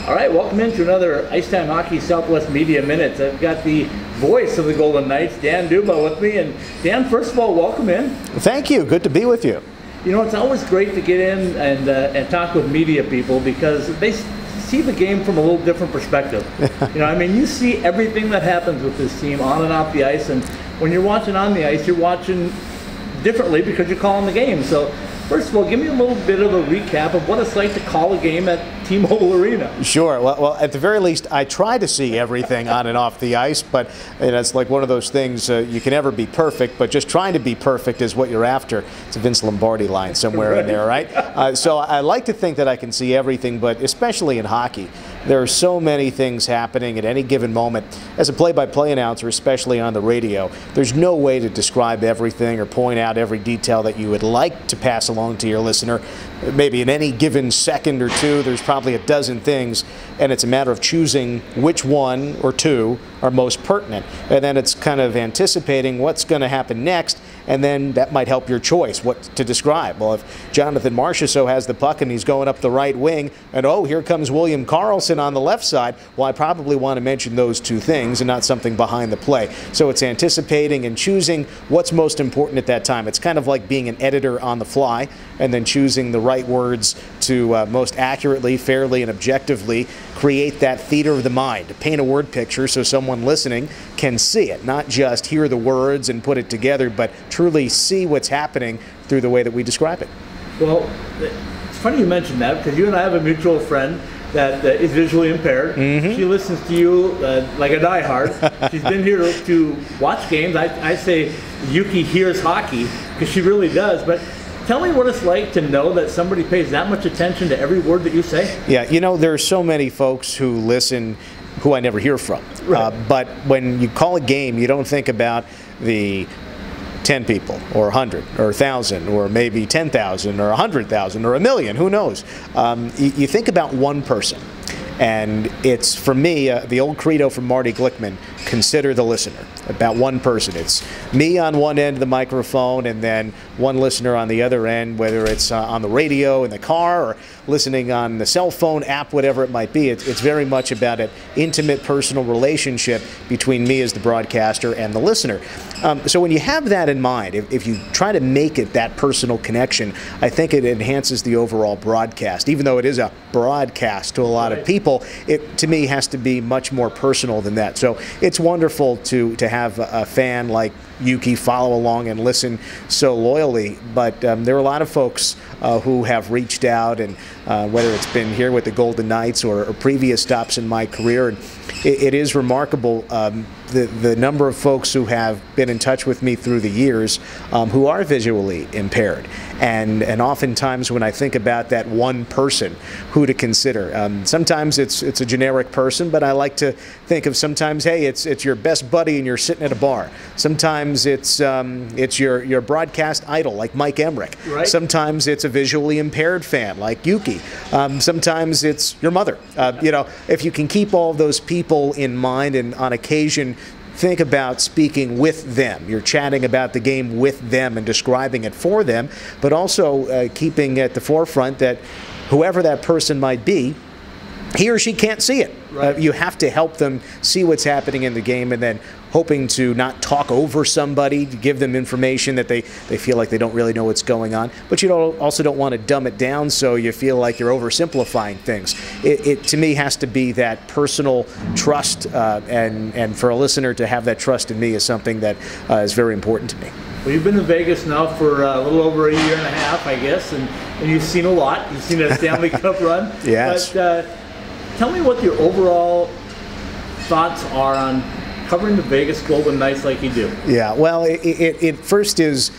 All right, welcome into another Ice Time Hockey Southwest Media Minutes. I've got the voice of the Golden Knights, Dan Duba, with me. And Dan, first of all, welcome in. Thank you. Good to be with you. You know, it's always great to get in and talk with media people because they see the game from a little different perspective. You know, I mean, you see everything that happens with this team on and off the ice, and when you're watching on the ice, you're watching differently because you're calling the game. So, first of all, give me a little bit of a recap of what it's like to call a game at T-Mobile Arena. Sure. Well, at the very least, I try to see everything on and off the ice, but it's like one of those things, you can never be perfect, but just trying to be perfect is what you're after. It's a Vince Lombardi line somewhere right in there, right? So I like to think that I can see everything, but especially in hockey, there are so many things happening at any given moment. As a play-by-play announcer, especially on the radio, there's no way to describe everything or point out every detail that you would like to pass along to your listener. Maybe in any given second or two, there's probably a dozen things, and it's a matter of choosing which one or two are most pertinent. And then it's kind of anticipating what's going to happen next, and then that might help your choice, what to describe. Well, if Jonathan Marchessault has the puck and he's going up the right wing, and oh, here comes William Karlsson on the left side, well, I probably want to mention those two things and not something behind the play. So it's anticipating and choosing what's most important at that time. It's kind of like being an editor on the fly and then choosing the right words to most accurately, fairly, and objectively create that theater of the mind, to paint a word picture so someone listening can see it, not just hear the words and put it together, but truly see what's happening through the way that we describe it. Well, it's funny you mentioned that because you and I have a mutual friend that is visually impaired. Mm-hmm. She listens to you like a diehard. She's been here to watch games. I say Yuki hears hockey because she really does. But tell me what it's like to know that somebody pays that much attention to every word that you say. Yeah, you know, there are so many folks who listen who I never hear from. Right. But when you call a game, you don't think about the 10 people or 100 or 1,000 or maybe 10,000 or 100,000 or a million, who knows. You think about one person. And it's, for me, the old credo from Marty Glickman, consider the listener, about one person. It's me on one end of the microphone and then one listener on the other end, whether it's on the radio in the car or listening on the cell phone app, whatever it might be. It's very much about an intimate personal relationship between me as the broadcaster and the listener. So when you have that in mind, if you try to make it that personal connection, I think it enhances the overall broadcast. Even though it is a broadcast to a lot of people, it, to me, has to be much more personal than that. So it's wonderful to have a fan like Yuki follow along and listen so loyally, but there are a lot of folks who have reached out, and whether it's been here with the Golden Knights or previous stops in my career, and it is remarkable the number of folks who have been in touch with me through the years who are visually impaired. And oftentimes when I think about that one person who to consider, sometimes it's a generic person, but I like to think of sometimes, hey, it's your best buddy and you're sitting at a bar. Sometimes it's your broadcast idol like Mike Emmerich. Right. Sometimes it's a visually impaired fan like Yuki. Sometimes it's your mother. You know, if you can keep all of those people in mind and on occasion think about speaking with them. You're chatting about the game with them and describing it for them, but also keeping at the forefront that whoever that person might be, he or she can't see it. Right. You have to help them see what's happening in the game, and then hoping to not talk over somebody, to give them information that they feel like they don't really know what's going on. But you also don't want to dumb it down so you feel like you're oversimplifying things. It to me, has to be that personal trust, and for a listener to have that trust in me is something that is very important to me. Well, you've been to Vegas now for a little over a year and a half, I guess, and you've seen a lot. You've seen a Stanley Cup run. Yes. But tell me what your overall thoughts are on covering the Vegas Golden Knights like you do. Yeah, well, it first is,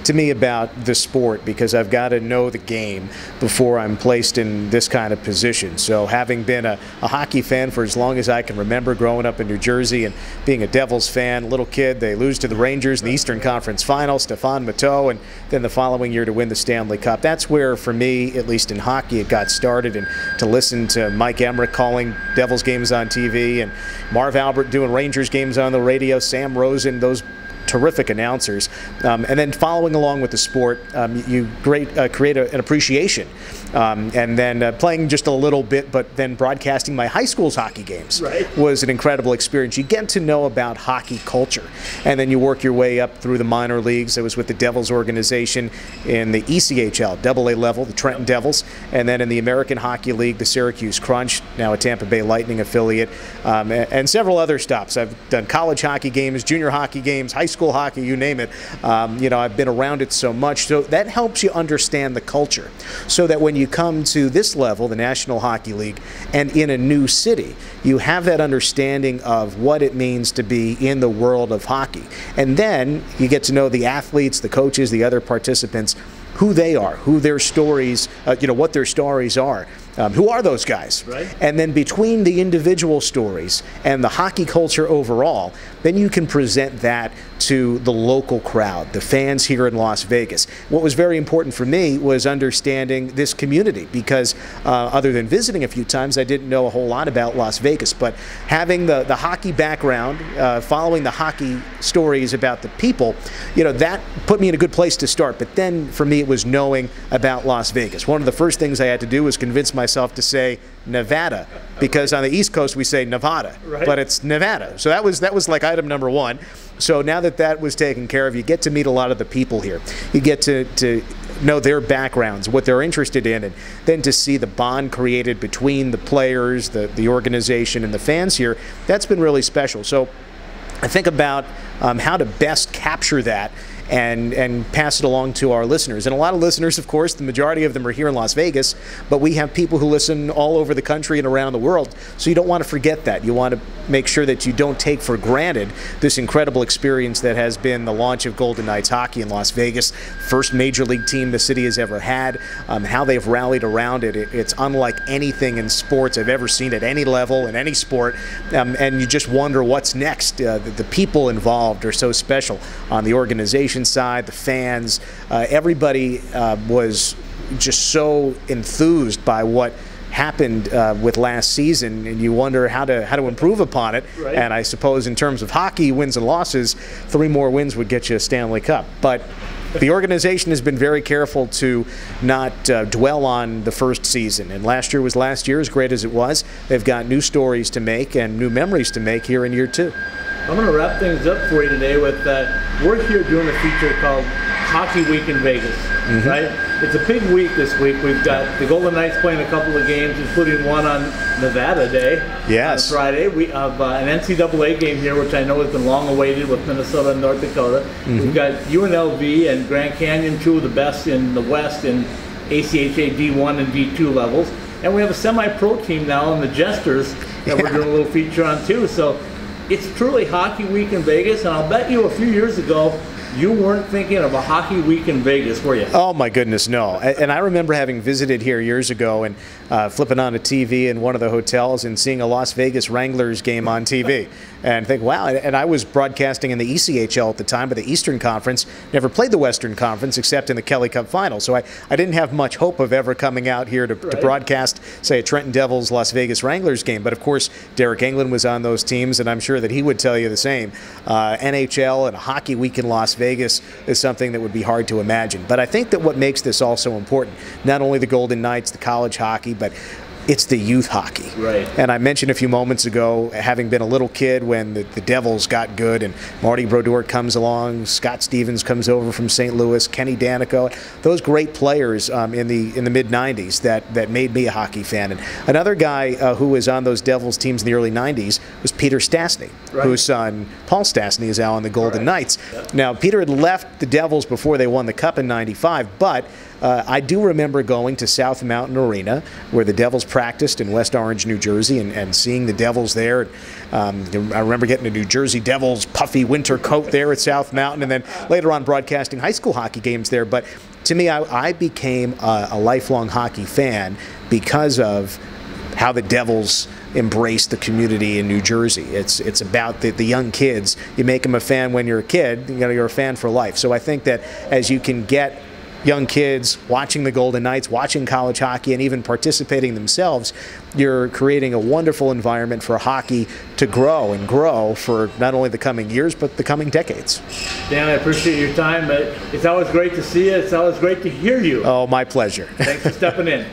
to me, about the sport, because I've got to know the game before I'm placed in this kind of position. So having been a hockey fan for as long as I can remember, growing up in New Jersey and being a Devils fan, little kid, they lose to the Rangers in the Eastern Conference Final, Stéphane Matteau, and then the following year to win the Stanley Cup. That's where, for me, at least in hockey, it got started. And to listen to Mike Emmerich calling Devils games on TV and Marv Albert doing Rangers games on the radio, Sam Rosen, those terrific announcers, and then following along with the sport, you create an appreciation And then playing just a little bit, but then broadcasting my high school's hockey games was an incredible experience. You get to know about hockey culture, and then you work your way up through the minor leagues. I was with the Devils organization in the ECHL, AA level, the Trenton Devils, and then in the American Hockey League, the Syracuse Crunch, now a Tampa Bay Lightning affiliate, and several other stops. I've done college hockey games, junior hockey games, high school hockey, you name it. You know, I've been around it so much, so that helps you understand the culture, so that when you come to this level, the National Hockey League, and in a new city, you have that understanding of what it means to be in the world of hockey. And then you get to know the athletes, the coaches, the other participants, who they are, who their stories, you know, what their stories are. Who are those guys? Right. And then between the individual stories and the hockey culture overall, then you can present that to the local crowd, the fans here in Las Vegas. What was very important for me was understanding this community, because other than visiting a few times, I didn't know a whole lot about Las Vegas. But having the hockey background, following the hockey stories about the people, you know, that put me in a good place to start. But then for me, it was knowing about Las Vegas. One of the first things I had to do was convince myself to say Nevada, because on the East Coast we say Nevada, but it's Nevada. So that was like item number one. So now that that was taken care of, you get to meet a lot of the people here. You get to know their backgrounds, what they're interested in, and then to see the bond created between the players, the organization, and the fans here. That's been really special. So I think about how to best capture that and pass it along to our listeners. And a lot of listeners, of course, the majority of them are here in Las Vegas, but we have people who listen all over the country and around the world, so you don't want to forget that. You want to make sure that you don't take for granted this incredible experience that has been the launch of Golden Knights hockey in Las Vegas, first major league team the city has ever had, how they've rallied around it. It's unlike anything in sports I've ever seen at any level, in any sport, and you just wonder what's next. The people involved are so special on the organization side, the fans, everybody was just so enthused by what happened with last season, and you wonder how to improve upon it. And I suppose in terms of hockey wins and losses, 3 more wins would get you a Stanley Cup. But the organization has been very careful to not dwell on the first season, and last year was last year, as great as it was. They've got new stories to make and new memories to make here in year 2. I'm going to wrap things up for you today with, we're here doing a feature called Hockey Week in Vegas, right? It's a big week this week. We've got the Golden Knights playing a couple of games, including one on Nevada Day on Friday. We have an NCAA game here, which I know has been long awaited with Minnesota and North Dakota. We've got UNLV and Grand Canyon, 2 of the best in the West in ACHA D1 and D2 levels. And we have a semi-pro team now in the Jesters that we're doing a little feature on too. So it's truly Hockey Week in Vegas, and I'll bet you a few years ago you weren't thinking of a hockey week in Vegas, were you? Oh my goodness, no. And I remember having visited here years ago and flipping on a TV in one of the hotels and seeing a Las Vegas Wranglers game on TV and think, wow. And I was broadcasting in the ECHL at the time, but the Eastern Conference, never played the Western Conference except in the Kelly Cup Final. So I didn't have much hope of ever coming out here to broadcast, say, a Trenton Devils Las Vegas Wranglers game. But of course, Derek Englund was on those teams, and I'm sure that he would tell you the same. NHL and a hockey week in Las Vegas is something that would be hard to imagine. But I think that what makes this also important, not only the Golden Knights, the college hockey, but it's the youth hockey. Right. And I mentioned a few moments ago, having been a little kid when the Devils got good and Marty Brodeur comes along, Scott Stevens comes over from St. Louis, Kenny Danico, those great players in the mid-'90s that made me a hockey fan. And another guy who was on those Devils teams in the early '90s was Peter Stastny, whose son Paul Stastny is now on the Golden Knights. Yep. Now, Peter had left the Devils before they won the Cup in '95, but I do remember going to South Mountain Arena, where the Devils practiced in West Orange, New Jersey, and seeing the Devils there. I remember getting a New Jersey Devils puffy winter coat there at South Mountain, and then later on broadcasting high school hockey games there. But to me, I became a lifelong hockey fan because of how the Devils embrace the community in New Jersey. It's about the young kids. You make them a fan when you're a kid, you're a fan for life. So I think that as you can get young kids watching the Golden Knights, watching college hockey, and even participating themselves, you're creating a wonderful environment for hockey to grow and grow for not only the coming years, but the coming decades. Dan, I appreciate your time. It's always great to see you. It's always great to hear you. Oh, my pleasure. Thanks for stepping in.